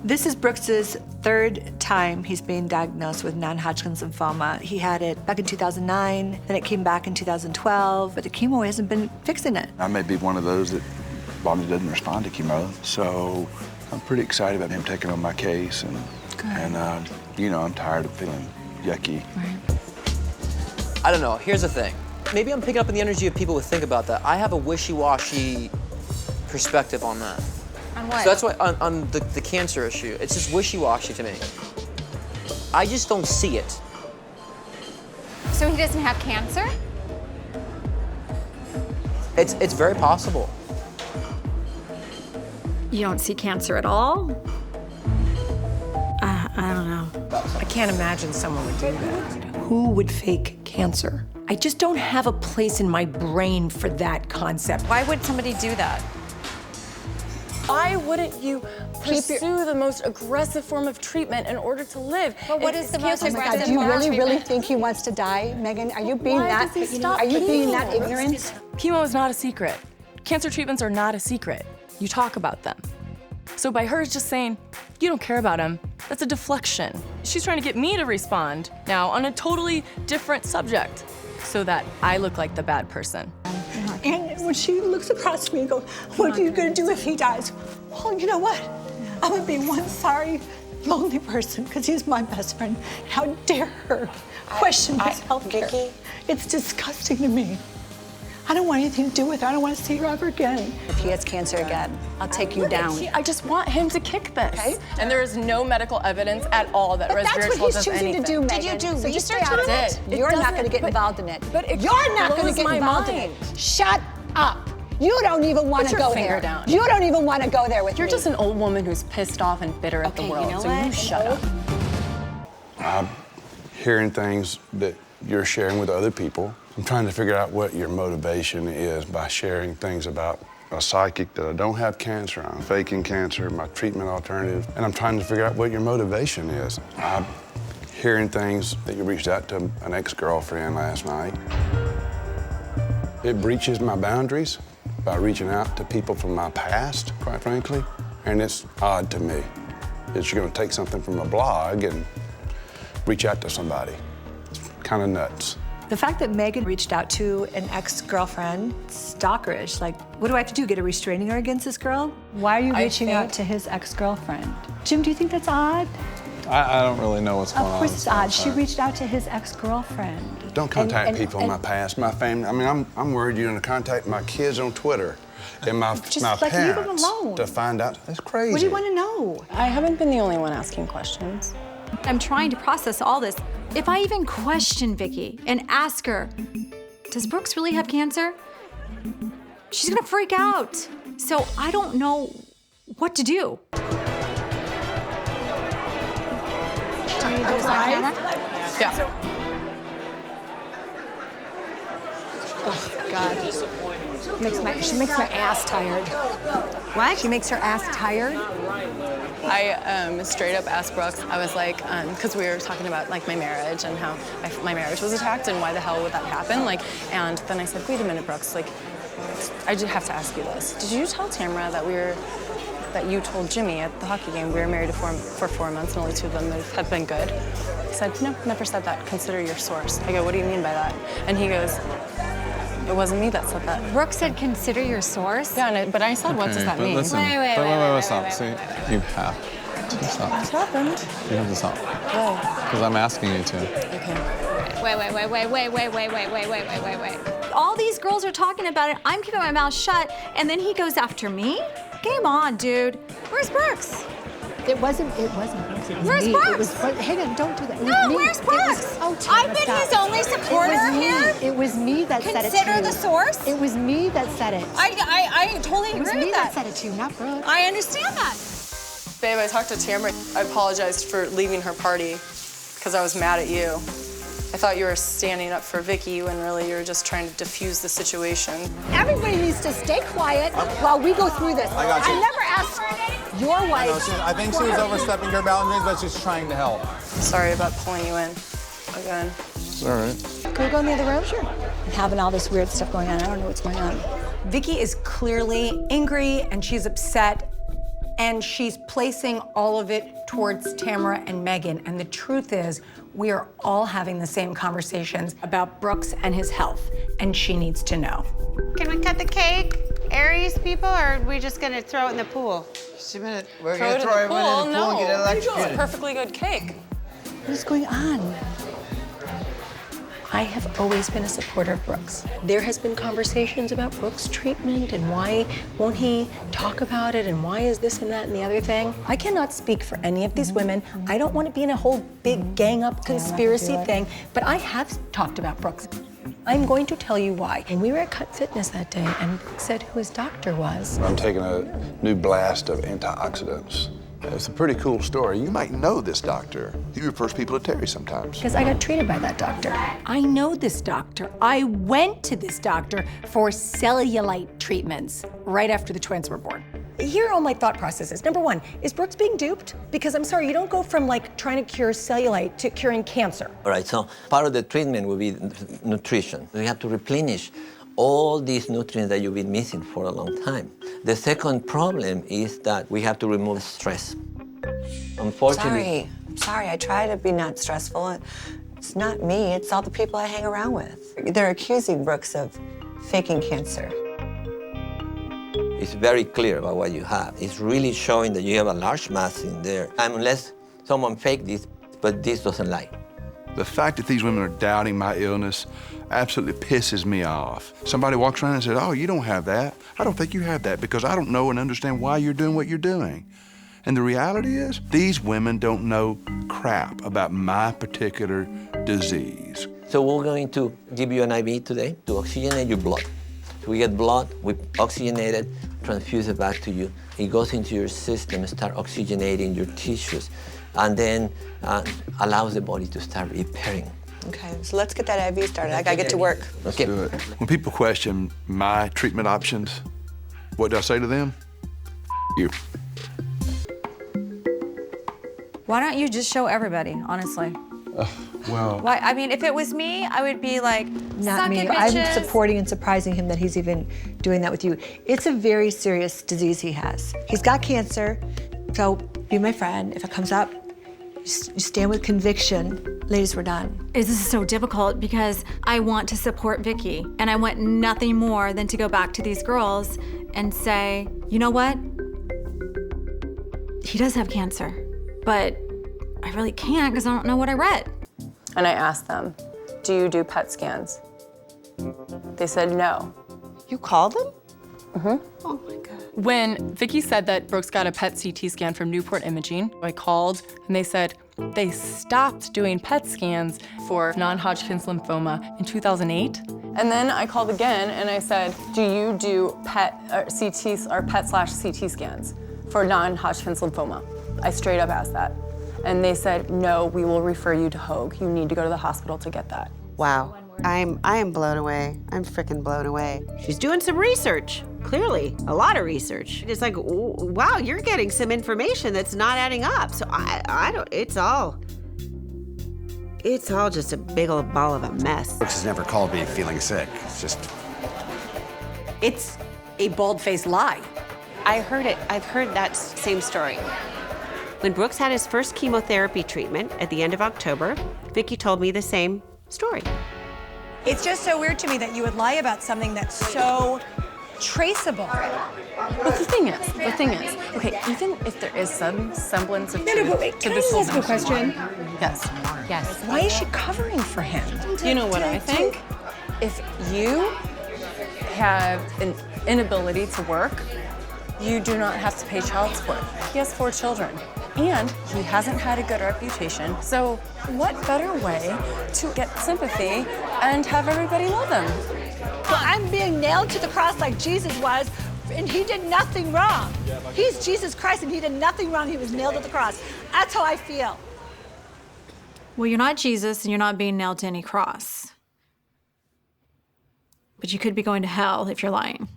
This is Brooks's third time he's being diagnosed with non-Hodgkin's lymphoma. He had it back in 2009, then it came back in 2012, but the chemo hasn't been fixing it. I may be one of those that body doesn't respond to chemo, so I'm pretty excited about him taking on my case, and you know, I'm tired of feeling yucky. Right. I don't know, here's the thing. Maybe I'm picking up on the energy of people who think about that. I have a wishy-washy perspective on that. On what? So that's why on the cancer issue, it's just wishy-washy to me. I just don't see it. So he doesn't have cancer? It's very possible. You don't see cancer at all? I don't know. I can't imagine someone would do that. Who would fake cancer? I just don't have a place in my brain for that concept. Why would somebody do that? Why wouldn't you pursue the most aggressive form of treatment in order to live? But what is the most aggressive Do you form of really treatment? think he wants to die, Megan? Are you being Why does he stop are you being chemo? that ignorant? Chemo is not a secret. Cancer treatments are not a secret. You talk about them. So by her just saying, you don't care about him, that's a deflection. She's trying to get me to respond now on a totally different subject so that I look like the bad person. And when she looks across me and goes, what are you going to do if he dies? Well, you know what? I'm going to be one sorry, lonely person because he's my best friend. How dare her question his health care? Vicki? It's disgusting to me. I don't want anything to do with her. I don't want to see her ever again. If he has cancer again, I'll take you down. I just want him to kick this. Okay. And there is no medical evidence at all that But that's resveratrol what he's does choosing anything. to do, Megan. Did you do So just research stay out on of it? It You're not doesn't, going to get but- involved in it. But it You're not going blows to get my involved in mind. it. Shut up. You don't even want Put to your go finger there. down. You don't even want to go there with You're me. just an old woman who's pissed off and bitter at the Okay, you world, know so what? you shut up. I'm hearing things that you're sharing with other people. I'm trying to figure out what your motivation is by sharing things about a psychic that I don't have cancer, I'm faking cancer, my treatment alternative, and I'm trying to figure out what your motivation is. I'm hearing things that you reached out to an ex-girlfriend last night. It breaches my boundaries by reaching out to people from my past, quite frankly, and it's odd to me that you're gonna take something from a blog and reach out to somebody. It's kind of nuts. The fact that Megan reached out to an ex-girlfriend, stalkerish. Like, what do I have to do, get a restraining order against this girl? Why are you reaching out to his ex-girlfriend? Jim, do you think that's odd? I don't really know what's going on. Of course it's odd. She reached out to his ex-girlfriend. Don't contact people in my past, my family. I mean, I'm worried you're gonna contact my kids on Twitter and my Just, my like, leave them parents alone. to find out. That's crazy. What do you want to know? I haven't been the only one asking questions. I'm trying to process all this. If I even question Vicki and ask her, does Brooks really have cancer? She's gonna freak out. So I don't know what to do. Yeah. She makes my ass tired. What? She makes her ass tired? I straight up asked Brooks, I was like, because we were talking about like my marriage and how my marriage was attacked and why the hell would that happen? Like, and then I said, wait a minute, Brooks, like, I just have to ask you this. Did you tell Tamra that you told Jimmy at the hockey game we were married for 4 months and only 2 of them have been good? He said, no, never said that. Consider your source. I go, what do you mean by that? And he goes, it wasn't me that said that. Brooks said, consider your source? Yeah, but I said, what does that mean? Listen, wait, stop. See, you have to stop. What happened? You have to stop. Why? Because I'm asking you to. Okay. Wait. All these girls are talking about it. I'm keeping my mouth shut, and then he goes after me? Game on, dude. Where's Brooks? It wasn't Brooks. It was Where's me. Brooks? It was, hang on, don't do that. It was No, me. where's It was- Brooks? oh, Tamra, I've been stop. his only supporter It was me. here. It was me that said it to Consider you. the source? It was me that said it. I totally It was agree me with that that. said it to you, not Brooks. I understand that. Babe, I talked to Tamra. I apologized for leaving her party because I was mad at you. I thought you were standing up for Vicki when really you were just trying to diffuse the situation. Everybody needs to stay quiet while we go through this. I got you. I never asked your wife. I think she was overstepping her boundaries, but she's trying to help. Sorry about pulling you in again. It's all right. Can we go in the other room? Sure. I'm having all this weird stuff going on. I don't know what's going on. Vicki is clearly angry and she's upset And she's placing all of it towards Tamra and Megan. And the truth is, we are all having the same conversations about Brooks and his health, and she needs to know. Can we cut the cake, Aries people, or are we just gonna throw it in the pool? Just a minute. We're Throw gonna it throw in the everyone in the pool? pool and get No, electrocuted. it's a perfectly good cake. What is going on? I have always been a supporter of Brooks. There has been conversations about Brooks' treatment and why won't he talk about it and why is this and that and the other thing. I cannot speak for any of these women. I don't want to be in a whole big gang up conspiracy thing, but I have talked about Brooks. I'm going to tell you why. And we were at Cut Fitness that day and Brooks said who his doctor was. I'm taking a new blast of antioxidants. It's a pretty cool story. You might know this doctor. He refers people to Terry sometimes. Because I got treated by that doctor. I know this doctor. I went to this doctor for cellulite treatments right after the twins were born. Here are all my thought processes. Number one, is Brooks being duped? Because I'm sorry, you don't go from like trying to cure cellulite to curing cancer. All right, so part of the treatment will be nutrition. We have to replenish all these nutrients that you've been missing for a long time. The second problem is that we have to remove stress. Unfortunately. Sorry, I try to be not stressful. It's not me, it's all the people I hang around with. They're accusing Brooks of faking cancer. It's very clear about what you have. It's really showing that you have a large mass in there. Unless someone faked this, but this doesn't lie. The fact that these women are doubting my illness absolutely pisses me off. Somebody walks around and says, oh, you don't have that. I don't think you have that because I don't know and understand why you're doing what you're doing. And the reality is, these women don't know crap about my particular disease. So we're going to give you an IV today to oxygenate your blood. So we get blood, we oxygenate it, transfuse it back to you. It goes into your system, start oxygenating your tissues, and then allows the body to start repairing. Okay, so let's get that IV started. I gotta get to work. Let's do it. When people question my treatment options, what do I say to them? You. Why don't you just show everybody, honestly? Well. Why? I mean, if it was me, I would be like, Not suck me. it, I'm bitches. supporting and surprising him that he's even doing that with you. It's a very serious disease he has. He's got cancer, so be my friend. If it comes up, you stand with conviction. Ladies, we're done. This is so difficult because I want to support Vicki, and I want nothing more than to go back to these girls and say, you know what? He does have cancer, but I really can't because I don't know what I read. And I asked them, do you do PET scans? They said no. You called them? Mm-hmm. Oh my God. When Vicki said that Brooks got a PET CT scan from Newport Imaging, I called and they said they stopped doing PET scans for non-Hodgkin's lymphoma in 2008. And then I called again and I said, do you do PET or CTs or PET/CT scans for non-Hodgkin's lymphoma? I straight up asked that. And they said, no, we will refer you to Hoag. You need to go to the hospital to get that. Wow. I am blown away. I'm freaking blown away. She's doing some research. Clearly, a lot of research. It's like, wow, you're getting some information that's not adding up. So I don't, it's all just a big old ball of a mess. Brooks has never called me feeling sick. It's just... It's a bald-faced lie. I heard it. I've heard that same story. When Brooks had his first chemotherapy treatment at the end of October, Vicki told me the same story. It's just so weird to me that you would lie about something that's so traceable. But the thing is, okay, even if there is some semblance of truth but wait, to can I this just whole ask a question? Yes. Yes. Why is she covering for him? You know what I think? If you have an inability to work, you do not have to pay child support. He has 4 children, and he hasn't had a good reputation. So what better way to get sympathy and have everybody love him? Well, I'm being nailed to the cross like Jesus was, and he did nothing wrong. He's Jesus Christ, and he did nothing wrong. He was nailed to the cross. That's how I feel. Well, you're not Jesus and you're not being nailed to any cross. But you could be going to hell if you're lying.